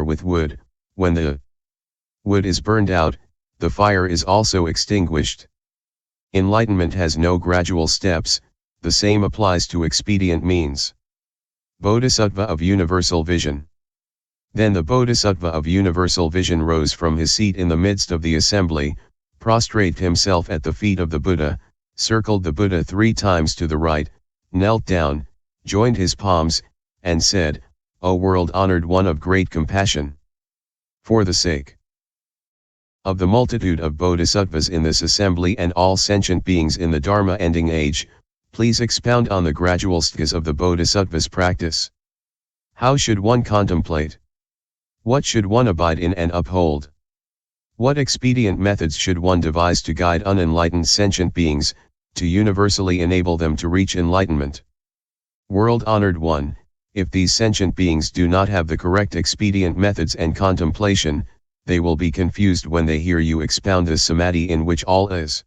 with wood. When the wood is burned out, the fire is also extinguished. Enlightenment has no gradual steps, the same applies to expedient means. Bodhisattva of Universal Vision. Then the Bodhisattva of Universal Vision rose from his seat in the midst of the assembly, prostrated himself at the feet of the Buddha, circled the Buddha 3 times to the right, knelt down, joined his palms, and said, "O world-honored one of great compassion! For the sake of the multitude of bodhisattvas in this assembly and all sentient beings in the Dharma Ending Age, please expound on the gradual stges of the bodhisattvas practice. How should one contemplate? What should one abide in and uphold? What expedient methods should one devise to guide unenlightened sentient beings, to universally enable them to reach enlightenment? World-honored one, if these sentient beings do not have the correct expedient methods and contemplation, they will be confused when they hear you expound the samadhi in which all is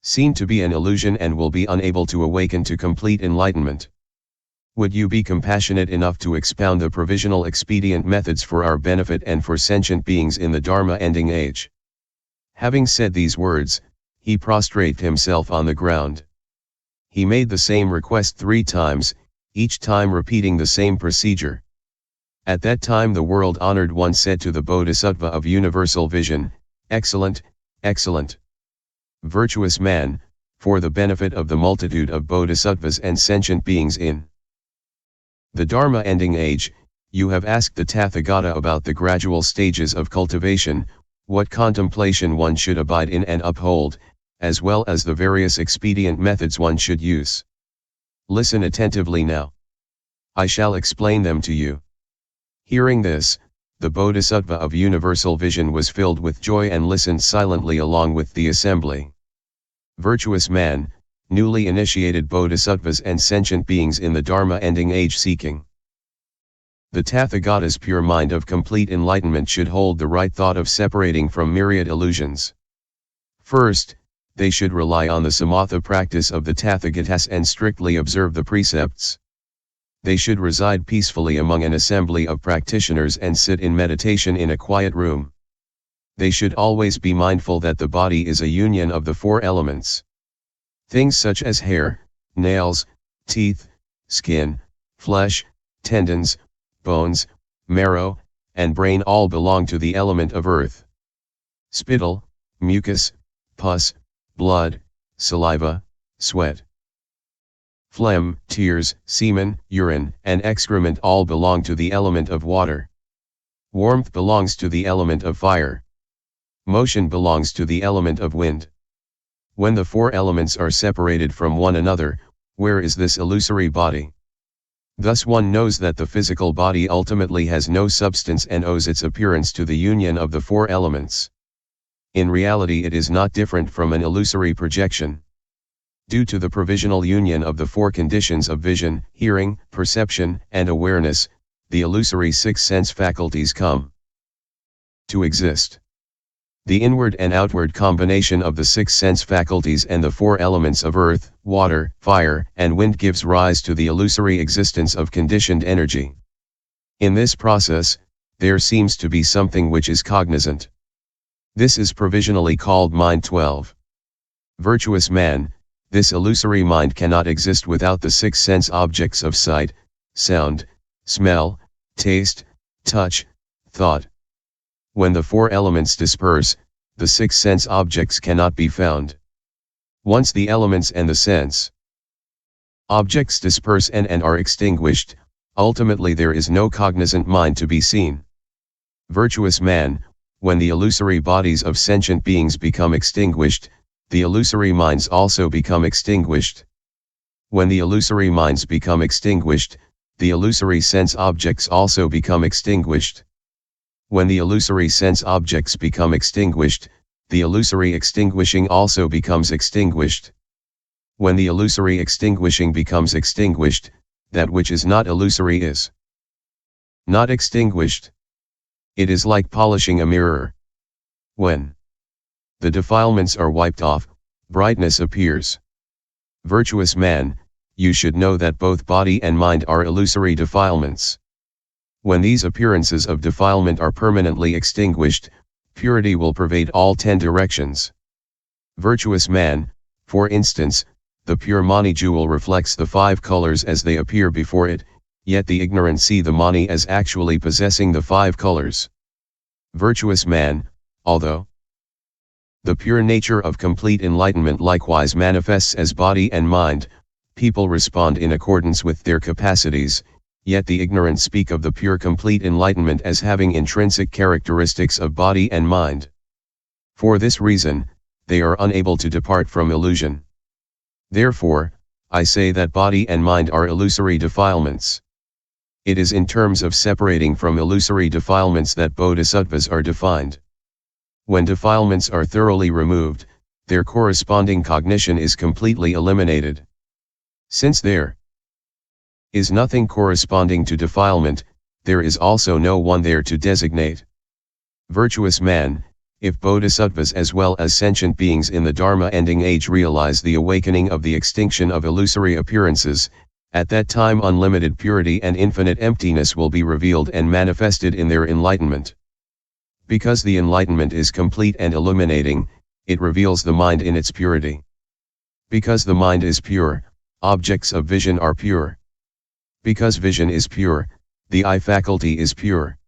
seen to be an illusion and will be unable to awaken to complete enlightenment. Would you be compassionate enough to expound the provisional expedient methods for our benefit and for sentient beings in the Dharma Ending Age?" Having said these words, he prostrated himself on the ground. He made the same request 3 times, each time repeating the same procedure. At that time the world-honored one said to the Bodhisattva of Universal Vision, "Excellent, excellent. Virtuous man, for the benefit of the multitude of bodhisattvas and sentient beings in the Dharma Ending Age, you have asked the Tathagata about the gradual stages of cultivation, what contemplation one should abide in and uphold, as well as the various expedient methods one should use. Listen attentively now. I shall explain them to you." Hearing this, the Bodhisattva of Universal Vision was filled with joy and listened silently along with the assembly. Virtuous man, newly initiated bodhisattvas and sentient beings in the Dharma Ending Age seeking the Tathagata's pure mind of complete enlightenment should hold the right thought of separating from myriad illusions. First, they should rely on the samatha practice of the Tathagatas and strictly observe the precepts. They should reside peacefully among an assembly of practitioners and sit in meditation in a quiet room. They should always be mindful that the body is a union of the 4 elements. Things such as hair, nails, teeth, skin, flesh, tendons, bones, marrow, and brain all belong to the element of earth. Spittle, mucus, pus, blood, saliva, sweat, phlegm, tears, semen, urine, and excrement all belong to the element of water. Warmth belongs to the element of fire. Motion belongs to the element of wind. When the 4 elements are separated from one another, where is this illusory body? Thus one knows that the physical body ultimately has no substance and owes its appearance to the union of the 4 elements. In reality it is not different from an illusory projection. Due to the provisional union of the 4 conditions of vision, hearing, perception, and awareness, the illusory 6 sense faculties come to exist. The inward and outward combination of the 6 sense faculties and the 4 elements of earth, water, fire, and wind gives rise to the illusory existence of conditioned energy. In this process, there seems to be something which is cognizant. This is provisionally called mind 12. Virtuous man, this illusory mind cannot exist without the 6 sense objects of sight, sound, smell, taste, touch, thought. When the 4 elements disperse, the 6 sense objects cannot be found. Once the elements and the sense objects disperse and are extinguished, ultimately there is no cognizant mind to be seen. Virtuous man, when the illusory bodies of sentient beings become extinguished, the illusory minds also become extinguished. When the illusory minds become extinguished, the illusory sense objects also become extinguished. When the illusory sense objects become extinguished, the illusory extinguishing also becomes extinguished. When the illusory extinguishing becomes extinguished, that which is not illusory is not extinguished. It is like polishing a mirror. When the defilements are wiped off, brightness appears. Virtuous man, you should know that both body and mind are illusory defilements. When these appearances of defilement are permanently extinguished, purity will pervade all 10 directions. Virtuous man, for instance, the pure mani jewel reflects the 5 colors as they appear before it, yet the ignorant see the mani as actually possessing the 5 colors. Virtuous man, although the pure nature of complete enlightenment likewise manifests as body and mind, people respond in accordance with their capacities, yet the ignorant speak of the pure complete enlightenment as having intrinsic characteristics of body and mind. For this reason, they are unable to depart from illusion. Therefore, I say that body and mind are illusory defilements. It is in terms of separating from illusory defilements that bodhisattvas are defined. When defilements are thoroughly removed, their corresponding cognition is completely eliminated. Since there is nothing corresponding to defilement, there is also no one there to designate. Virtuous man, if bodhisattvas as well as sentient beings in the Dharma Ending Age realize the awakening of the extinction of illusory appearances, at that time unlimited purity and infinite emptiness will be revealed and manifested in their enlightenment. Because the enlightenment is complete and illuminating, it reveals the mind in its purity. Because the mind is pure, objects of vision are pure. Because vision is pure, the eye faculty is pure.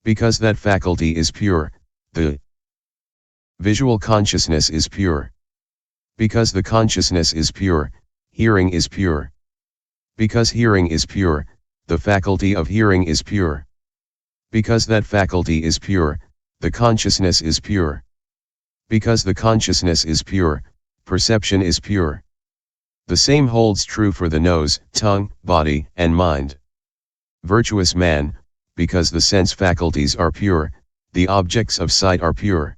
Because that faculty is pure, the visual consciousness is pure. Because the consciousness is pure, hearing is pure. Because hearing is pure, the faculty of hearing is pure. Because that faculty is pure, the consciousness is pure. Because the consciousness is pure, perception is pure. The same holds true for the nose, tongue, body, and mind. Virtuous man, because the sense faculties are pure, the objects of sight are pure.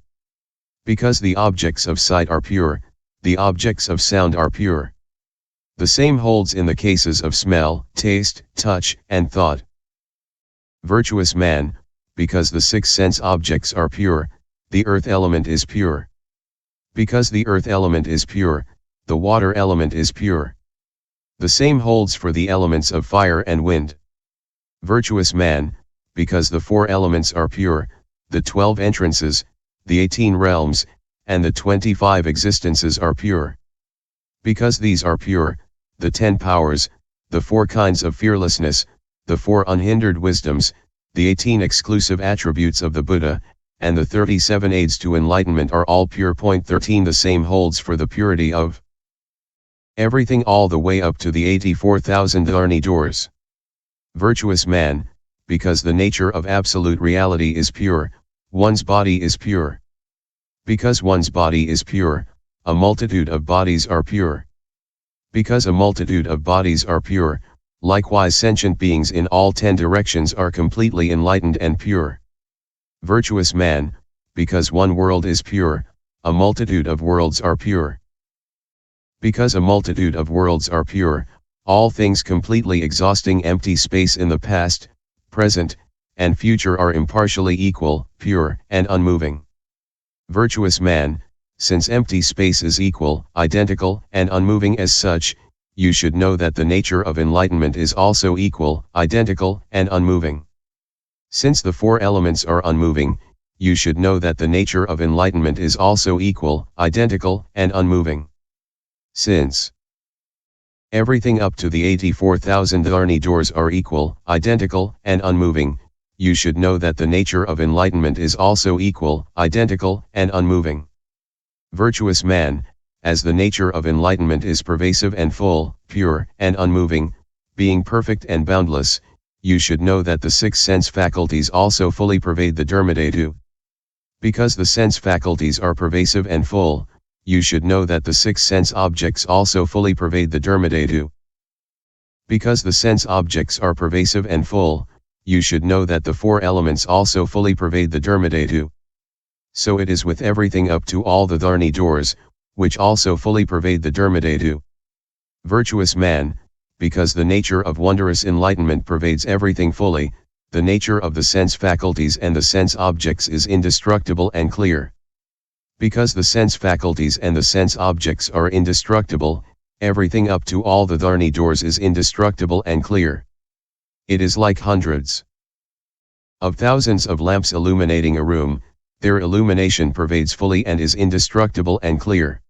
Because the objects of sight are pure, the objects of sound are pure. The same holds in the cases of smell, taste, touch, and thought. Virtuous man, because the 6 sense objects are pure, the earth element is pure. Because the earth element is pure, the water element is pure. The same holds for the elements of fire and wind. Virtuous man, because the 4 elements are pure, the 12 entrances, the 18 realms, and the 25 existences are pure. Because these are pure, the 10 powers, the 4 kinds of fearlessness, the 4 unhindered wisdoms, the 18 exclusive attributes of the Buddha, and the 37 aids to enlightenment are all pure. 13 The same holds for the purity of everything all the way up to the 84,000 dharni doors. Virtuous man, because the nature of absolute reality is pure, one's body is pure. Because one's body is pure, a multitude of bodies are pure. Because a multitude of bodies are pure, likewise sentient beings in all 10 directions are completely enlightened and pure. Virtuous man, because one world is pure, a multitude of worlds are pure. Because a multitude of worlds are pure, all things completely exhausting empty space in the past, present, and future are impartially equal, pure, and unmoving. Virtuous man, since empty space is equal, identical, and unmoving as such, you should know that the nature of enlightenment is also equal, identical, and unmoving. Since the 4 elements are unmoving, you should know that the nature of enlightenment is also equal, identical, and unmoving. Since everything up to the 84,000 dharni doors are equal, identical, and unmoving, you should know that the nature of enlightenment is also equal, identical, and unmoving. Virtuous man, as the nature of enlightenment is pervasive and full, pure, and unmoving, being perfect and boundless, you should know that the 6 sense faculties also fully pervade the Dharmadhatu. Because the sense faculties are pervasive and full, you should know that the 6 sense objects also fully pervade the Dharmadhatu. Because the sense objects are pervasive and full, you should know that the 4 elements also fully pervade the Dharmadhatu. So it is with everything up to all the dharni doors, which also fully pervade the Dharmadhatu. Virtuous man, because the nature of wondrous enlightenment pervades everything fully, the nature of the sense faculties and the sense objects is indestructible and clear. Because the sense faculties and the sense objects are indestructible, everything up to all the dharni doors is indestructible and clear. It is like hundreds Of thousands of lamps illuminating a room, their illumination pervades fully and is indestructible and clear.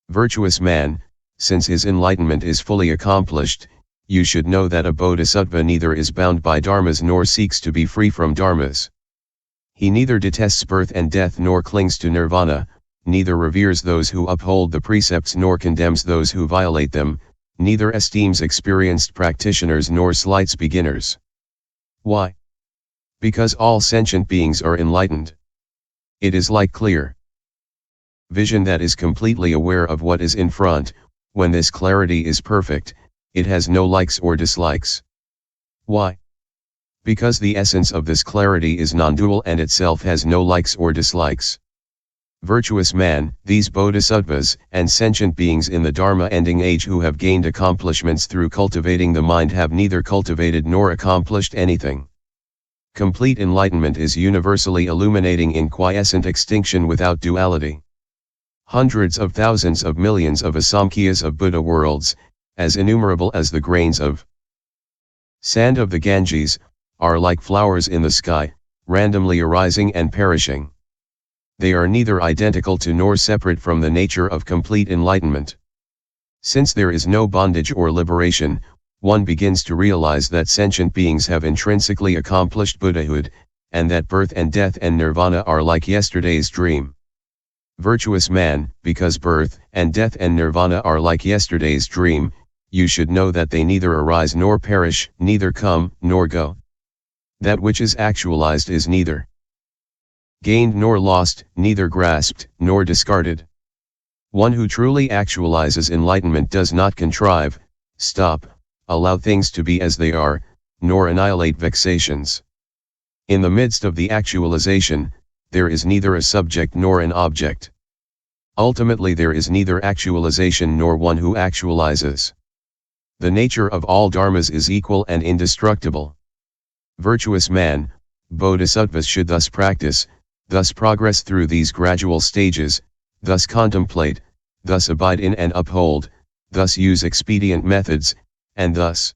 Virtuous man, since his enlightenment is fully accomplished, you should know that a bodhisattva neither is bound by dharmas nor seeks to be free from dharmas. He neither detests birth and death nor clings to nirvana, neither reveres those who uphold the precepts nor condemns those who violate them, neither esteems experienced practitioners nor slights beginners. Why? Because all sentient beings are enlightened. It is like clear vision that is completely aware of what is in front. When this clarity is perfect, it has no likes or dislikes. Why? Because the essence of this clarity is non-dual and itself has no likes or dislikes. Virtuous man, these bodhisattvas and sentient beings in the Dharma Ending Age who have gained accomplishments through cultivating the mind have neither cultivated nor accomplished anything. Complete enlightenment is universally illuminating in quiescent extinction without duality. Hundreds of thousands of millions of asamkhyas of Buddha worlds, as innumerable as the grains of sand of the Ganges, are like flowers in the sky, randomly arising and perishing. They are neither identical to nor separate from the nature of complete enlightenment. Since there is no bondage or liberation, one begins to realize that sentient beings have intrinsically accomplished Buddhahood, and that birth and death and nirvana are like yesterday's dream. Virtuous man, because birth and death and nirvana are like yesterday's dream, you should know that they neither arise nor perish, neither come nor go. That which is actualized is neither gained nor lost, neither grasped nor discarded. One who truly actualizes enlightenment does not contrive, stop, allow things to be as they are, nor annihilate vexations. In the midst of the actualization, there is neither a subject nor an object. Ultimately there is neither actualization nor one who actualizes. The nature of all dharmas is equal and indestructible. Virtuous man, bodhisattvas should thus practice, thus progress through these gradual stages, thus contemplate, thus abide in and uphold, thus use expedient methods, and thus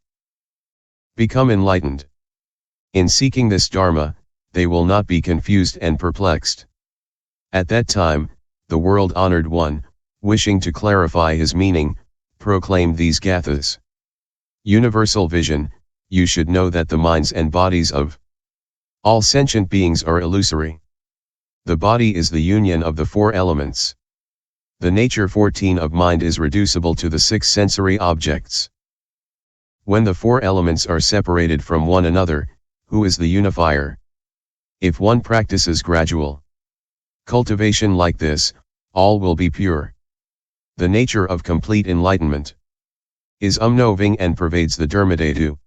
become enlightened. In seeking this dharma, they will not be confused and perplexed. At that time, the world-honored one, wishing to clarify his meaning, proclaimed these gathas. Universal vision, you should know that the minds and bodies of all sentient beings are illusory. The body is the union of the four elements. The nature 14 of mind is reducible to the 6 sensory objects. When the four elements are separated from one another, who is the unifier? If one practices gradual cultivation like this, all will be pure. The nature of complete enlightenment is unknowing and pervades the dharmadhatu.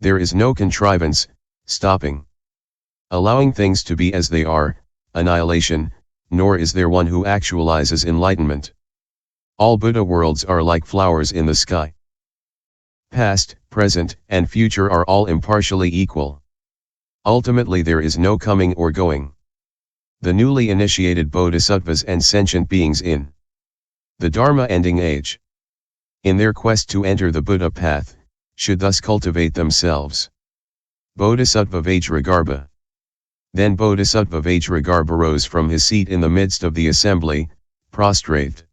There is no contrivance, stopping, allowing things to be as they are, annihilation, nor is there one who actualizes enlightenment. All Buddha worlds are like flowers in the sky. Past, present, and future are all impartially equal. Ultimately there is no coming or going. The newly initiated bodhisattvas and sentient beings in the Dharma Ending Age, in their quest to enter the Buddha path, should thus cultivate themselves. Bodhisattva Vajragarbha. Then Bodhisattva Vajragarbha rose from his seat in the midst of the assembly, prostrate.